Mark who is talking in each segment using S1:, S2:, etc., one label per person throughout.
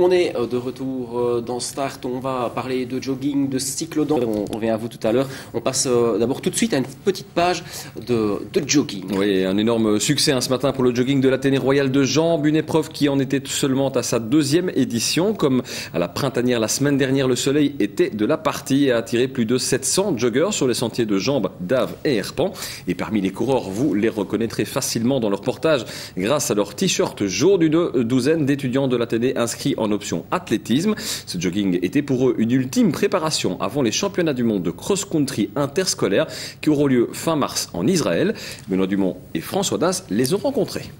S1: On est de retour dans Start, on va parler de jogging, de cyclodent. On revient à vous tout à l'heure. On passe d'abord tout de suite à une petite page de jogging.
S2: Oui, un énorme succès ce matin pour le jogging de l'Athénée Royal de Jambes. Une épreuve qui en était seulement à sa 2e édition. Comme à la printanière la semaine dernière, le soleil était de la partie et a attiré plus de 700 joggeurs sur les sentiers de Jambes, d'Ave et Herpan. Et parmi les coureurs, vous les reconnaîtrez facilement dans leur portage grâce à leur t-shirt jaune. Une douzaine d'étudiants de l'Athénée inscrits en option athlétisme. Ce jogging était pour eux une ultime préparation avant les championnats du monde de cross-country interscolaire qui auront lieu fin mars en Israël. Benoît Dumont et François Das les ont rencontrés.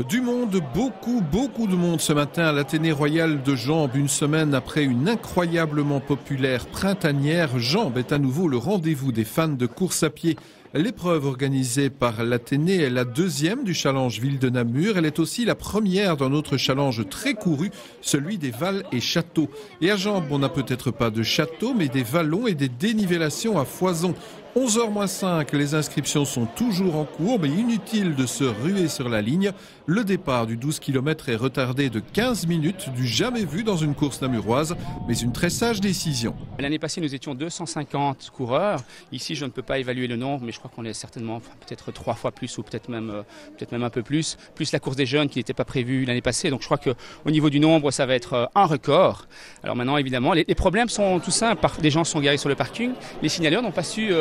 S3: Du monde, beaucoup de monde ce matin à l'Athénée Royal de Jambes. Une semaine après une incroyablement populaire printanière, Jambes est à nouveau le rendez-vous des fans de course à pied. L'épreuve organisée par l'Athénée est la 2e du challenge Ville de Namur. Elle est aussi la première d'un autre challenge très couru, celui des vals et châteaux. Et à Jambes, on n'a peut-être pas de châteaux, mais des vallons et des dénivellations à foison. 11h-5, les inscriptions sont toujours en cours, mais inutile de se ruer sur la ligne. Le départ du 12 km est retardé de 15 minutes, du jamais vu dans une course namuroise, mais une très sage décision.
S4: L'année passée, nous étions 250 coureurs. Ici, je ne peux pas évaluer le nombre, mais je crois qu'on est certainement peut-être 3 fois plus ou peut-être même un peu plus. Plus la course des jeunes qui n'était pas prévue l'année passée. Donc je crois qu'au niveau du nombre, ça va être un record. Alors maintenant, évidemment, les problèmes sont tout simples. Des gens sont garés sur le parking. Les signaleurs n'ont pas su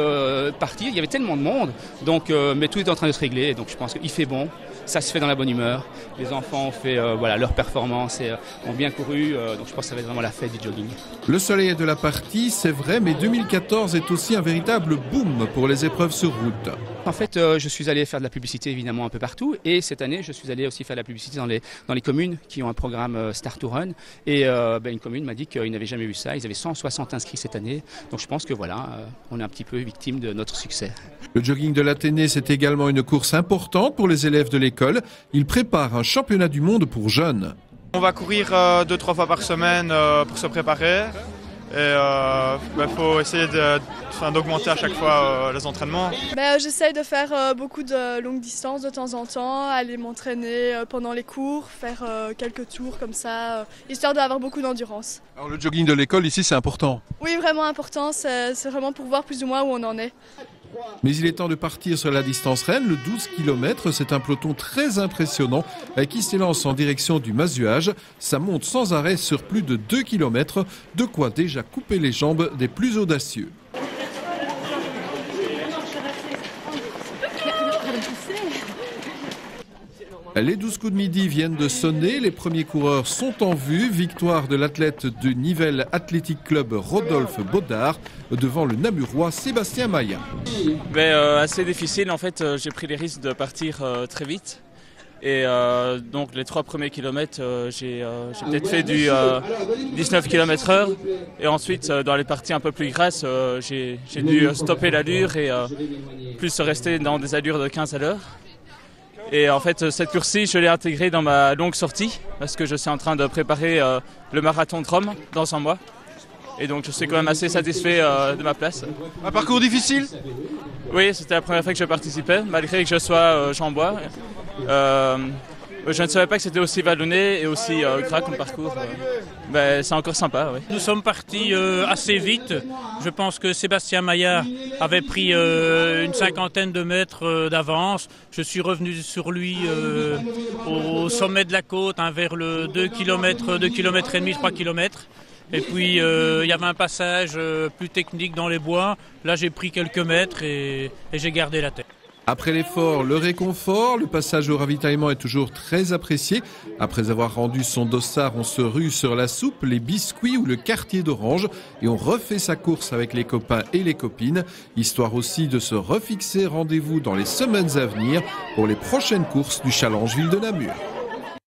S4: partir. Il y avait tellement de monde. Donc, mais tout est en train de se régler. Donc je pense qu'il fait bon. Ça se fait dans la bonne humeur. Les enfants ont fait leur performance et ont bien couru. Donc je pense que ça va être vraiment la fête du jogging.
S3: Le soleil est de la partie, c'est vrai, mais 2014 est aussi un véritable boom pour les épreuves sur route.
S4: En fait, je suis allé faire de la publicité évidemment un peu partout. Et cette année, je suis allé aussi faire de la publicité dans les communes qui ont un programme Start to Run. Et une commune m'a dit qu'ils n'avaient jamais vu ça. Ils avaient 160 inscrits cette année. Donc je pense que on est un petit peu victime de notre succès.
S3: Le jogging de l'Athénée, c'est également une course importante pour les élèves de l'école. Ils préparent un championnat du monde pour jeunes.
S5: On va courir 2-3 fois par semaine pour se préparer. Et faut essayer d'augmenter à chaque fois les entraînements.
S6: J'essaye de faire beaucoup de longues distances de temps en temps, aller m'entraîner pendant les cours, faire quelques tours comme ça, histoire d'avoir beaucoup d'endurance.
S3: Alors le jogging de l'école ici, c'est important?
S6: Oui, vraiment important, c'est vraiment pour voir plus ou moins où on en est.
S3: Mais il est temps de partir sur la distance reine, le 12 km. C'est un peloton très impressionnant qui s'élance en direction du Mazuage. Ça monte sans arrêt sur plus de 2 km, de quoi déjà couper les jambes des plus audacieux. Les 12 coups de midi viennent de sonner, les premiers coureurs sont en vue. Victoire de l'athlète du Nivelles Athletic Club Rodolphe Baudard devant le Namurois Sébastien Maillat.
S7: Assez difficile, en fait j'ai pris les risques de partir très vite. Et donc les 3 premiers kilomètres, j'ai peut-être fait du 19 km/h. Et ensuite, dans les parties un peu plus grasses, j'ai dû stopper l'allure et plus rester dans des allures de 15 à l'heure. Et en fait, cette course-ci, je l'ai intégrée dans ma longue sortie parce que je suis en train de préparer le marathon de Rome dans un mois. Et donc, je suis quand même assez satisfait de ma place.
S3: Un parcours difficile?
S7: Oui, c'était la première fois que je participais, malgré que je sois jambois. Je ne savais pas que c'était aussi vallonné et aussi gras comme parcours. C'est encore sympa, oui.
S8: Nous sommes partis assez vite. Je pense que Sébastien Maillat avait pris une 50aine de mètres d'avance. Je suis revenu sur lui au sommet de la côte, vers le 2 km, 2 km et demi, 3 km. Et puis il y avait un passage plus technique dans les bois. Là, j'ai pris quelques mètres et j'ai gardé la tête.
S3: Après l'effort, le réconfort, le passage au ravitaillement est toujours très apprécié. Après avoir rendu son dossard, on se rue sur la soupe, les biscuits ou le quartier d'orange et on refait sa course avec les copains et les copines, histoire aussi de se refixer rendez-vous dans les semaines à venir pour les prochaines courses du Challenge Ville de Namur.